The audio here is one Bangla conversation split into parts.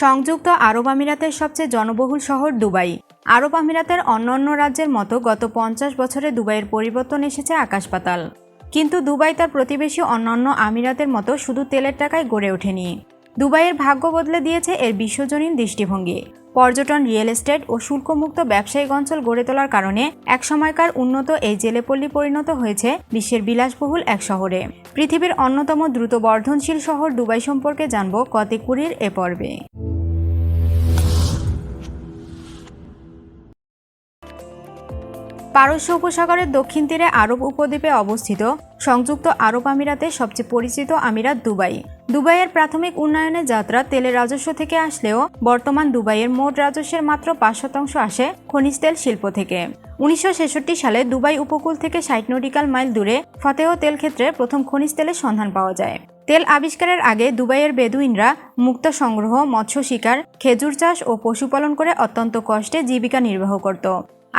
সংযুক্ত আরব আমিরাতের সবচেয়ে জনবহুল শহর দুবাই। আরব আমিরাতের অন্যান্য রাজ্যের মতো গত 50 বছরে দুবাইয়ের পরিবর্তন এসেছে আকাশ-পাতাল। কিন্তু দুবাই তার প্রতিবেশী অন্যান্য আমিরাতের মতো শুধু তেলের টাকায় গড়ে ওঠেনি। দুবাইয়ের ভাগ্য বদলে দিয়েছে এর বিশ্বজনীন দৃষ্টিভঙ্গি। পর্যটন, রিয়েল এস্টেট ও শুল্কমুক্ত ব্যবসায়িক অঞ্চল গড়ে তোলার কারণে একসময়কার উন্নত এই জেলেপল্লী পরিণত হয়েছে বিশ্বের বিলাসবহুল এক শহরে। পৃথিবীর অন্যতম দ্রুত বর্ধনশীল শহর দুবাই সম্পর্কে জানব কতিকুরির এ পর্বে। পারস্য উপসাগরের দক্ষিণ তীরে আরব উপদ্বীপে অবস্থিত সংযুক্ত আরব আমিরাতের সবচেয়ে পরিচিত আমিরাত দুবাই। দুবাইয়ের প্রাথমিক উন্নয়নের যাত্রা তেলের রাজস্ব থেকে আসলেও বর্তমান দুবাইয়ের মোট রাজস্বের মাত্র 5% আসে খনিজ তেল শিল্প থেকে। 1966 সালে দুবাই উপকূল থেকে 60 নটিক্যাল মাইল দূরে ফতেহ তেল ক্ষেত্রে প্রথম খনিজ তেলের সন্ধান পাওয়া যায়। তেল আবিষ্কারের আগে দুবাইয়ের বেদুইনরা মুক্তা সংগ্রহ, মৎস্য শিকার, খেজুর চাষ ও পশুপালন করে অত্যন্ত কষ্টে জীবিকা নির্বাহ করত।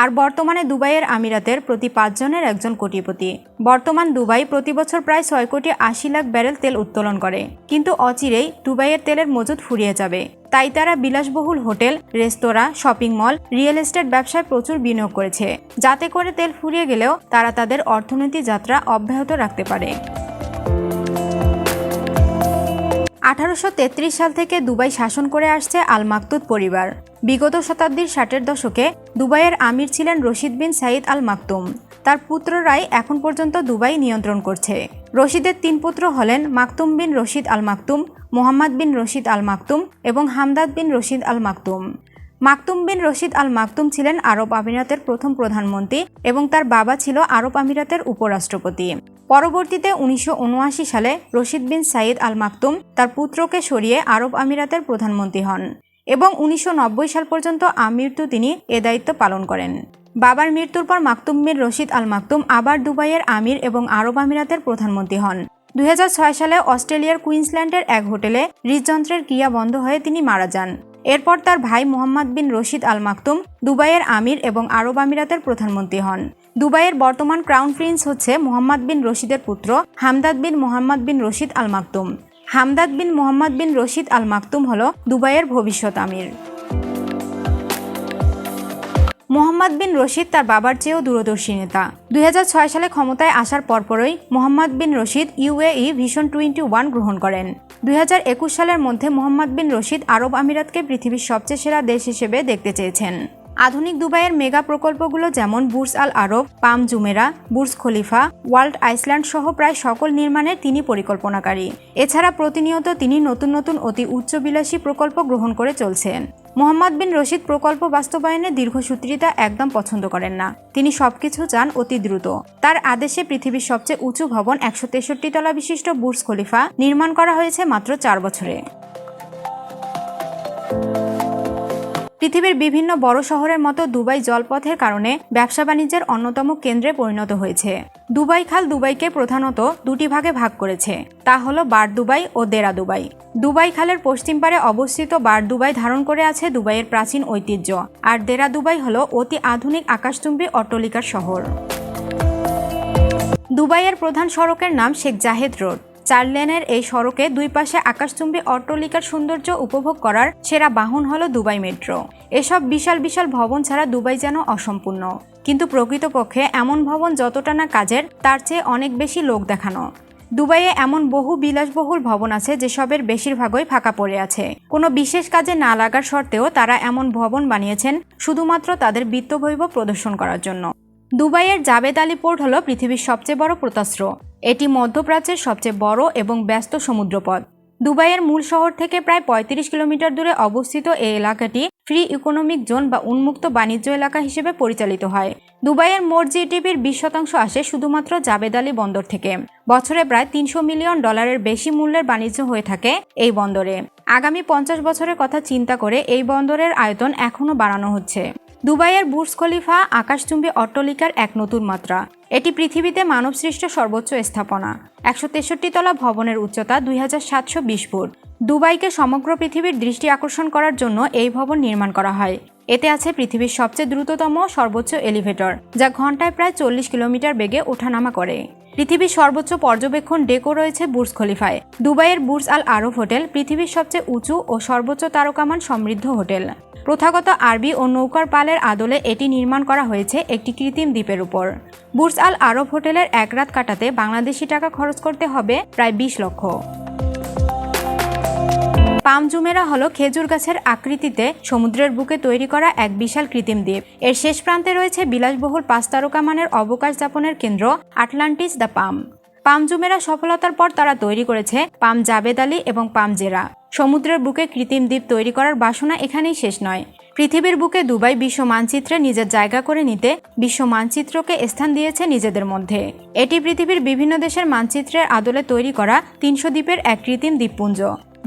আর বর্তমানে দুবাইয়ের আমিরাতের প্রতি 5 জনের একজন কোটিপতি। বর্তমান দুবাই প্রতি বছর প্রায় 6 কোটি 80 লাখ ব্যারেল তেল উত্তোলন করে। কিন্তু অচিরেই দুবাইয়ের তেলের মজুদ ফুরিয়ে যাবে। তাই তারা বিলাসবহুল হোটেল, রেস্তোরাঁ, শপিং মল, রিয়েল এস্টেট ব্যবসায় প্রচুর বিনিয়োগ করেছে, যাতে করে তেল ফুরিয়ে গেলেও তারা তাদের অর্থনৈতিক যাত্রা অব্যাহত রাখতে পারে। 1833 সাল থেকে দুবাই শাসন করে আসছে আল মাকতুদ পরিবার। বিগত শতাব্দীর 60-এর দশকে দুবাইয়ের আমির ছিলেন রশিদ বিন সাইদ আল মাকতুম। তার পুত্ররাই এখন পর্যন্ত দুবাই নিয়ন্ত্রণ করছে। রশিদের 3 পুত্র হলেন মাকতুম বিন রশিদ আল মাকতুম, মোহাম্মদ বিন রশিদ আল মাকতুম এবং হামদাদ বিন রশিদ আল মাকতুম। মাকতুম বিন রশিদ আল মাকতুম ছিলেন আরব আমিরাতের প্রথম প্রধানমন্ত্রী এবং তার বাবা ছিল আরব আমিরাতের উপরাষ্ট্রপতি। পরবর্তীতে 1979 সালে রশিদ বিন সাইদ আল মাকতুম তার পুত্রকে সরিয়ে আরব আমিরাতের প্রধানমন্ত্রী হন এবং 1990 সাল পর্যন্ত আমৃত্যু তিনি এ দায়িত্ব পালন করেন। বাবার মৃত্যুর পর মাকতুম বিন রশিদ আল মাকতুম আবার দুবাইয়ের আমির এবং আরব আমিরাতের প্রধানমন্ত্রী হন। 2006 সালে অস্ট্রেলিয়ার কুইন্সল্যান্ডের এক হোটেলে হৃদযন্ত্রের ক্রিয়া বন্ধ হয়ে তিনি মারা যান। এরপর তার ভাই মোহাম্মদ বিন রশিদ আল মাকতুম দুবাইয়ের আমির এবং আরব আমিরাতের প্রধানমন্ত্রী হন। দুবাইয়ের বর্তমান ক্রাউন প্রিন্স হচ্ছে মোহাম্মদ বিন রশিদের পুত্র হামদাদ বিন মোহাম্মদ বিন রশিদ আল মাকতুম। হামদাদ বিন মোহাম্মদ বিন রশিদ আল মাকতুম হল দুবাইয়ের ভবিষ্যৎ আমির। মোহাম্মদ বিন রশিদ তার বাবার চেয়েও দূরদর্শী নেতা। 2006 সালে ক্ষমতায় আসার পরপরই মোহাম্মদ বিন রশিদ UAE ভিশন 21 গ্রহণ করেন। 2021 সালের মধ্যে মোহাম্মদ বিন রশিদ আরব আমিরাতকে পৃথিবীর সবচেয়ে সেরা দেশ হিসেবে দেখতে চেয়েছেন। আধুনিক দুবাইয়ের মেগা প্রকল্পগুলো যেমন Burj Al Arab, Palm Jumeirah, Burj Khalifa, World Island সহ প্রায় সকল নির্মাণের তিনি পরিকল্পনাকারী। এছাড়া প্রতিনিয়ত তিনি নতুন নতুন অতি উচ্চবিলাসী প্রকল্প গ্রহণ করে চলছেন। মোহাম্মদ বিন রশিদ প্রকল্প বাস্তবায়নে দীর্ঘসূত্রিতা একদম পছন্দ করেন না। তিনি সবকিছু চান অতি দ্রুত। তার আদেশে পৃথিবীর সবচেয়ে উঁচু ভবন 163 তলা বিশিষ্ট বুর্জ খলিফা নির্মাণ করা হয়েছে মাত্র 4 বছরে। পৃথিবীর বিভিন্ন বড় শহরের মতো দুবাই জলপথের কারণে ব্যবসা বাণিজ্যের অন্যতম কেন্দ্রে পরিণত হয়েছে। দুবাই খাল দুবাইকে প্রধানত 2টি ভাগে ভাগ করেছে, তা হলো বার দুবাই ও দেরা দুবাই। দুবাই খালের পশ্চিম পারে অবস্থিত বার দুবাই ধারণ করে আছে দুবাইয়ের প্রাচীন ঐতিহ্য, আর দেরা দুবাই হলো অতি আধুনিক আকাশচুম্বী অট্টালিকার শহর। দুবাইয়ের প্রধান সড়কের নাম শেখ জাহেদ রোড। 4 লেনের এই সড়কে 2 পাশে আকাশচুম্বী অট্টালিকার সৌন্দর্য উপভোগ করার সেরা বাহন হলো দুবাই মেট্রো। এসব বিশাল বিশাল ভবন ছাড়া দুবাই যেন অসম্পূর্ণ। কিন্তু প্রকৃতপক্ষে এমন ভবন যতটা না কাজের, তার চেয়ে অনেক বেশি লোক দেখানো। দুবাইয়ে এমন বহু বিলাসবহুল ভবন আছে যেসবের বেশিরভাগই ফাঁকা পড়ে আছে। কোনো বিশেষ কাজে না লাগার সত্ত্বেও তারা এমন ভবন বানিয়েছেন শুধুমাত্র তাদের বিত্তবৈভব প্রদর্শন করার জন্য। দুবাইয়ের জাবেদ আলী পোর্ট হলো পৃথিবীর সবচেয়ে বড় পোতাশ্র। এটি মধ্যপ্রাচ্যের সবচেয়ে বড় এবং ব্যস্ত সমুদ্রপথ। দুবাইয়ের মূল শহর থেকে প্রায় 35 কিলোমিটার দূরে অবস্থিত এই এলাকাটি ফ্রি ইকোনমিক জোন বা উন্মুক্ত বাণিজ্য এলাকা হিসেবে পরিচালিত হয়। দুবাইয়ের মোট জিডিপির 20% আসে শুধুমাত্র জাবেদ আলী বন্দর থেকে। বছরে প্রায় $300 মিলিয়ন বেশি মূল্যের বাণিজ্য হয়ে থাকে এই বন্দরে। আগামী 50 বছরের কথা চিন্তা করে এই বন্দরের আয়তন এখনও বাড়ানো হচ্ছে। দুবাইয়ের বুর্জ খলিফা আকাশচুম্বী অট্টালিকার এক নতুন মাত্রা। এটি পৃথিবীতে মানবসৃষ্ট সর্বোচ্চ স্থাপনা। 163 তলা ভবনের উচ্চতা 2720 ফুট। দুবাইকে সমগ্র পৃথিবীর দৃষ্টি আকর্ষণ করার জন্য এই ভবন নির্মাণ করা হয়। এতে আছে পৃথিবীর সবচেয়ে দ্রুততম সর্বোচ্চ এলিভেটর, যা ঘন্টায় প্রায় 40 কিলোমিটার বেগে ওঠানামা করে। পৃথিবীর সর্বোচ্চ পর্যবেক্ষণ ডেকও রয়েছে বুর্জ খলিফায়। দুবাইয়ের বুর্জ আল আরব হোটেল পৃথিবীর সবচেয়ে উঁচু ও সর্বোচ্চ তারকামান সমৃদ্ধ হোটেল। প্রথাগত আরবি ও নৌকার পালের আদলে এটি নির্মাণ করা হয়েছে একটি কৃত্রিম দ্বীপের উপর। বুর্জ আল আরব হোটেলের এক রাত কাটাতে বাংলাদেশি টাকা খরচ করতে হবে প্রায় 20 লক্ষ। পাম জুমেরা হলো খেজুর গাছের আকৃতিতে সমুদ্রের বুকে তৈরি করা এক বিশাল কৃত্রিম দ্বীপ। এর শেষ প্রান্তে রয়েছে বিলাসবহুল 5 তারকা মানের অবকাশ যাপনের কেন্দ্র Atlantis the palm. Palm Jumeirah সফলতার পর তারা তৈরি করেছে পাম জাবেদ আলী এবং পাম জেরা। সমুদ্রের বুকে কৃত্রিম দ্বীপ তৈরি করার বাসনা এখানেই শেষ নয়। পৃথিবীর বুকে দুবাই বিশ্ব মানচিত্রে নিজের জায়গা করে নিতে বিশ্ব মানচিত্রকে স্থান দিয়েছে নিজেদের মধ্যে। এটি পৃথিবীর বিভিন্ন দেশের মানচিত্রের আদলে তৈরি করা 300 দ্বীপের এক কৃত্রিম দ্বীপপুঞ্জ।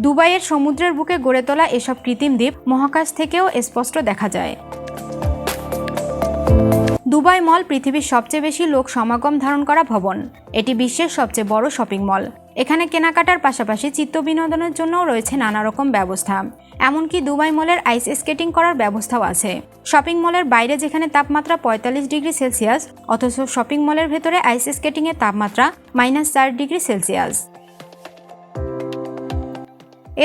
দুবাইয়ের সমুদ্রের বুকে গড়ে তোলা এসব কৃত্রিম দ্বীপ মহাকাশ থেকেও স্পষ্ট দেখা যায়। দুবাই মল পৃথিবীর সবচেয়ে বেশি লোক সমাগম ধারণ করা ভবন। এটি বিশ্বের সবচেয়ে বড় শপিং মল। এখানে কেনাকাটার পাশাপাশি চিত্ত বিনোদনের জন্যও রয়েছে নানা রকম ব্যবস্থা। এমনকি দুবাই মলের আইস স্কেটিং করার ব্যবস্থাও আছে। শপিং মলের বাইরে যেখানে তাপমাত্রা 45 ডিগ্রি সেলসিয়াস, অথচ শপিং মলের ভেতরে আইস স্কেটিংয়ের তাপমাত্রা -4 ডিগ্রি সেলসিয়াস।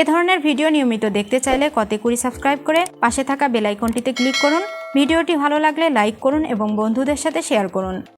এ ধরনের ভিডিও নিয়মিত দেখতে চাইলে কতেকুরি সাবস্ক্রাইব করে পাশে থাকা বেল আইকনটিতে ক্লিক করুন। ভিডিওটি ভালো লাগলে লাইক করুন এবং বন্ধুদের সাথে শেয়ার করুন।